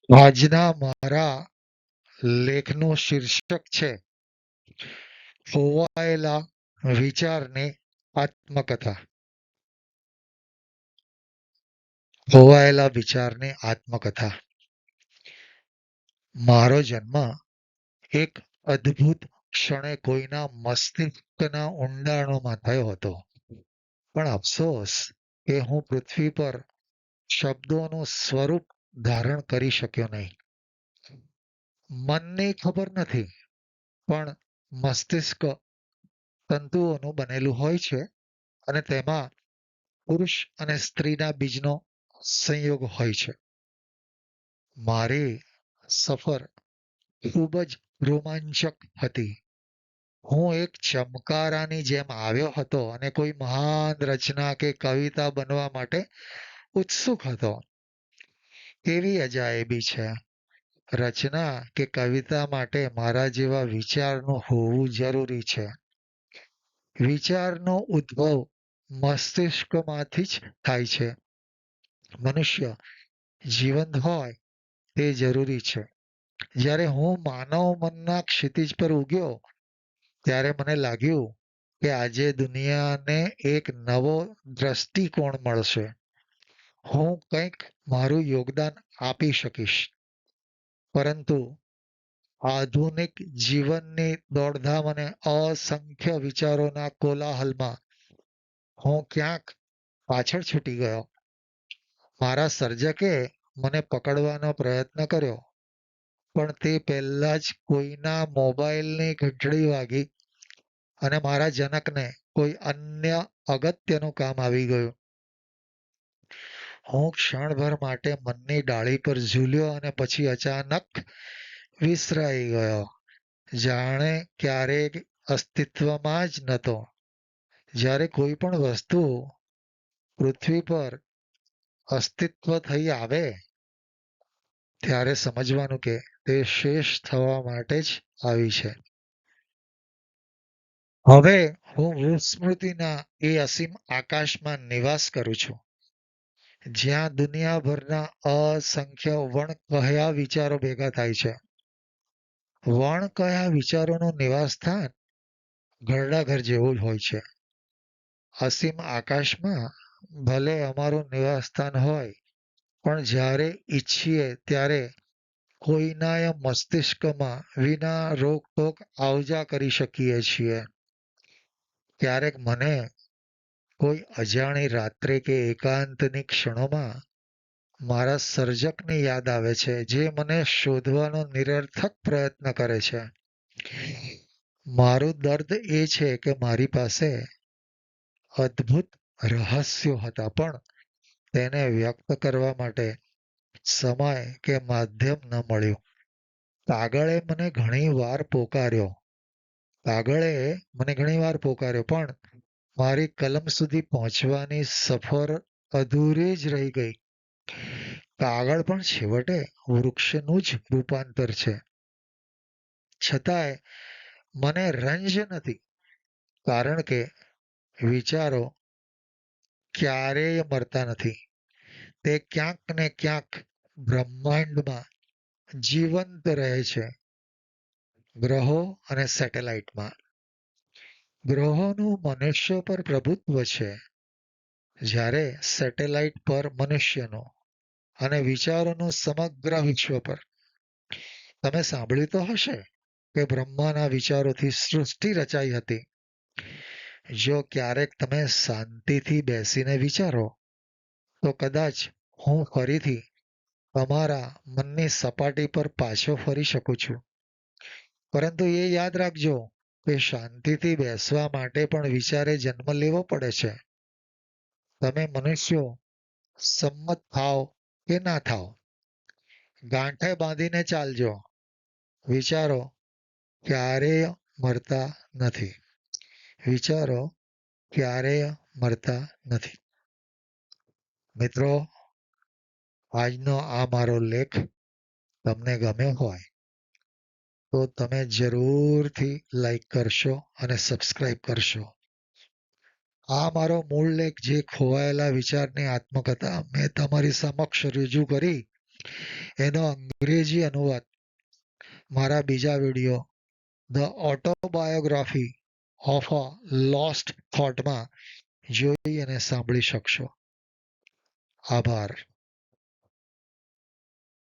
આજના મારા લેખનું શીર્ષક છે ખોવાયેલા વિચારની આત્મકથા. ખોવાયેલા વિચારની આત્મકથા. મારો જન્મ એક અદ્ભુત ક્ષણે કોઈના મસ્તિષ્કના ઊંડાણોમાં થયો હતો. પણ અફસોસ કે હું પૃથ્વી પર શબ્દોનું સ્વરૂપ ધારણ કરી શક્યો નહીં. મનની ખબર નથી, પણ મસ્તિષ્ક તંતુઓનું બનેલું હોય છે અને તેમાં પુરુષ અને સ્ત્રીના બીજનો સંયોગ હોય છે. મારી સફર ખૂબ જ રોમાંચક હતી. હું એક ચમકારાની જેમ આવ્યો હતો અને કોઈ મહાન રચના કે કવિતા બનવા માટે ઉત્સુક હતો. કેવી અજાયબી છે! રચના કે કવિતા માટે મારા જેવા વિચારનું હોવું જરૂરી છે. વિચારનો ઉદ્ભવ મસ્તિષ્કમાંથી જ થાય છે. મનુષ્ય જીવંત હોય તે જરૂરી છે. જ્યારે હું માનવ મનના ક્ષિતિજ પર ઉગ્યો, ત્યારે મને લાગ્યું કે આજે દુનિયાને એક નવો દ્રષ્ટિકોણ મળશે. હું કંઈક મારું યોગદાન આપી શકીશ. પરંતુ આધુનિક જીવનની દોડધામ અને અસંખ્ય વિચારોના કોલાહલમાં હું ક્યાંક પાછળ છૂટી ગયો. મારા સર્જકે મને પકડવાનો પ્રયત્ન કર્યો, પણ તે પહેલા જ કોઈના મોબાઈલની ઘંટડી વાગી અને મારા જનકને કોઈ અન્ય અગત્યનું કામ આવી ગયું. હું ક્ષણભર માટે મનની ડાળી પર ઝૂલ્યો અને પછી અચાનક વિસરાઈ ગયો, જાણે ક્યારેય અસ્તિત્વમાં જ નહોતો. જ્યારે કોઈ પણ વસ્તુ પૃથ્વી પર અસ્તિત્વ થઈ આવે, ત્યારે સમજવાનું કે તે શેષ થવા માટે જ આવી છે. હવે હું વિસ્મૃતિના એ અસીમ આકાશમાં નિવાસ કરું છું, જ્યાં દુનિયાભરના અસંખ્ય વણકહ્યા વિચારો ભેગા થાય છે. વણકહ્યા વિચારોનું નિવાસસ્થાન ઘરડાઘર જેવું જ હોય છે. અસીમ આકાશમાં ભલે અમારું નિવાસસ્થાન હોય, પણ જ્યારે ઈચ્છીએ ત્યારે કોઈનાય મસ્તિષ્કમાં વિના રોકટોક આવજા કરી શકીએ છીએ. ક્યારેક મને કોઈ અજાણી રાત્રે કે એકાંતની ક્ષણોમાં મારા સર્જકની યાદ આવે છે, જે મને શોધવાનો નિરર્થક પ્રયત્ન કરે છે. મારું દર્દ એ છે કે મારી પાસે અદ્ભુત રહસ્યો હતા, પણ તેને વ્યક્ત કરવા માટે સમય કે માધ્યમ ન મળ્યું. કાગળે મને ઘણીવાર પોકાર્યો, પણ મારી કલમ સુધી પહોંચવાની સફર અધૂરી જ રહી ગઈ. કાગળ પણ છેવટે વૃક્ષનું જ રૂપાંતર છે. છતાંય મને રંજ નથી, કારણ કે વિચારો ક્યારેય મરતા નથી. તે ક્યાંક ને ક્યાંક બ્રહ્માંડમાં જીવંત રહે છે. ગ્રહો અને સેટેલાઇટમાં. ગ્રહોનું મનુષ્ય પર પ્રભુત્વ છે, જ્યારે સેટેલાઇટ પર મનુષ્યનું અને વિચારોનું સમગ્ર વિશ્વ પર. તમે સાંભળ્યું તો હશે કે બ્રહ્માના વિચારોથી સૃષ્ટિ રચાઈ હતી. જો ક્યારેક તમે શાંતિથી બેસીને વિચારો, તો કદાચ હું ફરીથી તમારા મનની સપાટી પર પાછો ફરી શકું છું. પરંતુ એ યાદ રાખજો કે શાંતિથી બેસવા માટે પણ વિચારે જન્મ લેવો પડે છે. તમે મનુષ્યો સંમત થાઓ કે ના થાઓ, ગાંઠે બાંધીને ચાલજો. વિચારો ક્યારેય મરતા નથી. વિચારો ક્યારેય મરતા નથી. મિત્રો, આજનો આ મારો લેખ તમને ગમ્યો હોય તો તમે જરૂરથી લાઈક કરશો અને સબસ્ક્રાઈબ કરશો. આ મારો મૂળ લેખ, જે ખોવાયેલા વિચારની આત્મકથા મેં તમારી સમક્ષ રજૂ કરી, એનો અંગ્રેજી અનુવાદ મારા બીજા video the autobiography of a lost થોટમાં જોઈ અને સાંભળી શકશો. આભાર.